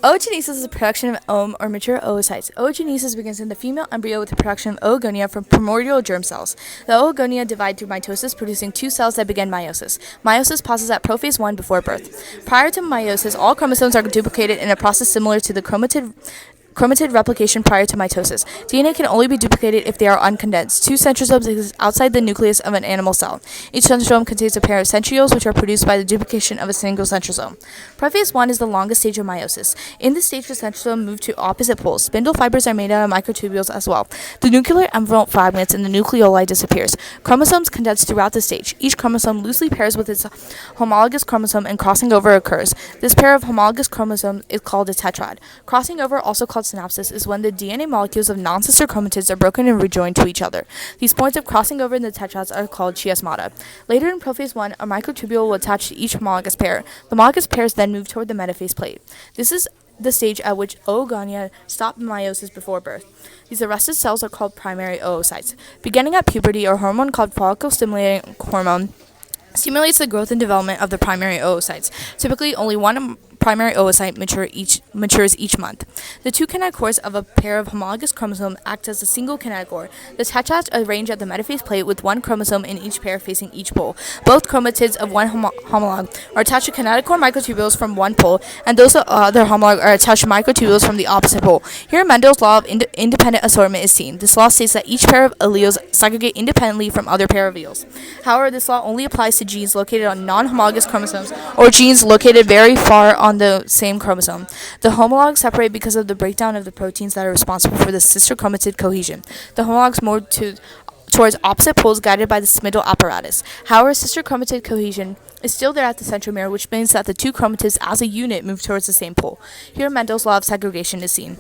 Oogenesis is the production of or mature oocytes. Oogenesis begins in the female embryo with the production of oogonia from primordial germ cells. The oogonia divide through mitosis, producing two cells that begin meiosis. Meiosis pauses at prophase 1 before birth. Prior to meiosis, all chromosomes are duplicated in a process similar to the chromatid replication prior to mitosis. DNA can only be duplicated if they are uncondensed. Two centrosomes exist outside the nucleus of an animal cell. Each centrosome contains a pair of centrioles, which are produced by the duplication of a single centrosome. Prophase 1 is the longest stage of meiosis. In this stage, the centrosome move to opposite poles. Spindle fibers are made out of microtubules as well. The nuclear envelope fragments and the nucleoli disappears. Chromosomes condense throughout the stage. Each chromosome loosely pairs with its homologous chromosome and crossing over occurs. This pair of homologous chromosomes is called a tetrad. Crossing over, also called synapsis, is when the DNA molecules of non-sister chromatids are broken and rejoined to each other. These points of crossing over in the tetrads are called chiasmata. Later in prophase 1, a microtubule will attach to each homologous pair. The homologous pairs then move toward the metaphase plate. This is the stage at which oogonia stop meiosis before birth. These arrested cells are called primary oocytes. Beginning at puberty, a hormone called follicle-stimulating hormone stimulates the growth and development of the primary oocytes. Typically, only one primary oocyte matures each month. The two kinetochores of a pair of homologous chromosomes act as a single kinetochore. The tetrads arrange at the metaphase plate with one chromosome in each pair facing each pole. Both chromatids of one homolog are attached to kinetochore microtubules from one pole, and those of other homolog are attached to microtubules from the opposite pole. Here, Mendel's law of independent assortment is seen. This law states that each pair of alleles segregate independently from other pair of alleles. However, this law only applies to genes located on non-homologous chromosomes or genes located very far on the same chromosome. The homologs separate because of the breakdown of the proteins that are responsible for the sister chromatid cohesion. The homologs move towards opposite poles guided by the spindle apparatus. However, sister chromatid cohesion is still there at the centromere, which means that the two chromatids as a unit move towards the same pole. Here, Mendel's law of segregation is seen.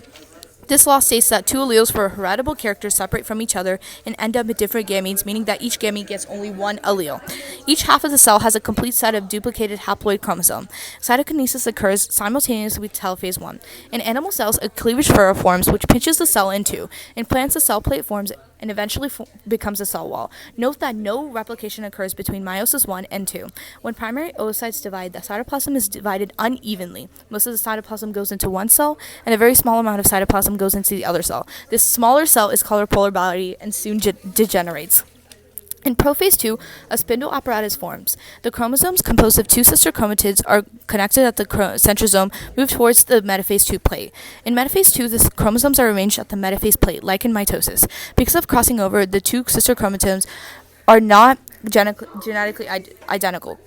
This law states that two alleles for a heritable character separate from each other and end up with different gametes, meaning that each gamete gets only one allele. Each half of the cell has a complete set of duplicated haploid chromosomes. Cytokinesis occurs simultaneously with telophase 1. In animal cells, a cleavage furrow forms, which pinches the cell in two. In plants, a cell plate forms and eventually becomes a cell wall. Note that no replication occurs between meiosis 1 and 2. When primary oocytes divide, the cytoplasm is divided unevenly. Most of the cytoplasm goes into one cell, and a very small amount of cytoplasm goes into the other cell. This smaller cell is called a polar body and soon degenerates. In prophase 2, a spindle apparatus forms. The chromosomes composed of two sister chromatids are connected at the centrosome, move towards the metaphase 2 plate. In metaphase 2, the chromosomes are arranged at the metaphase plate, like in mitosis. Because of crossing over, the two sister chromatids are not genetically identical.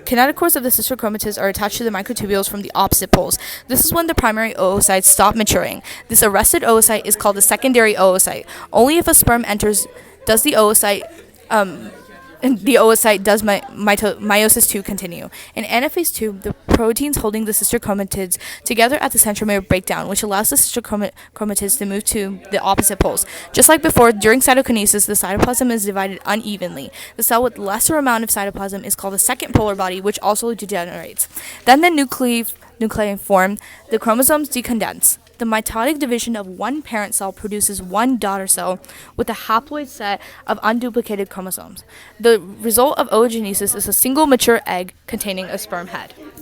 Kinetochores of the sister chromatids are attached to the microtubules from the opposite poles. This is when the primary oocytes stop maturing. This arrested oocyte is called a secondary oocyte. Only if a sperm enters does the oocyte does meiosis 2 continue. In anaphase 2, the proteins holding the sister chromatids together at the centromere break down, which allows the sister chromatids to move to the opposite poles. Just like before, during cytokinesis, the cytoplasm is divided unevenly. The cell with lesser amount of cytoplasm is called a second polar body, which also degenerates. Then the nuclei form, the chromosomes decondense. The mitotic division of one parent cell produces one daughter cell with a haploid set of unduplicated chromosomes. The result of oogenesis is a single mature egg containing a sperm head.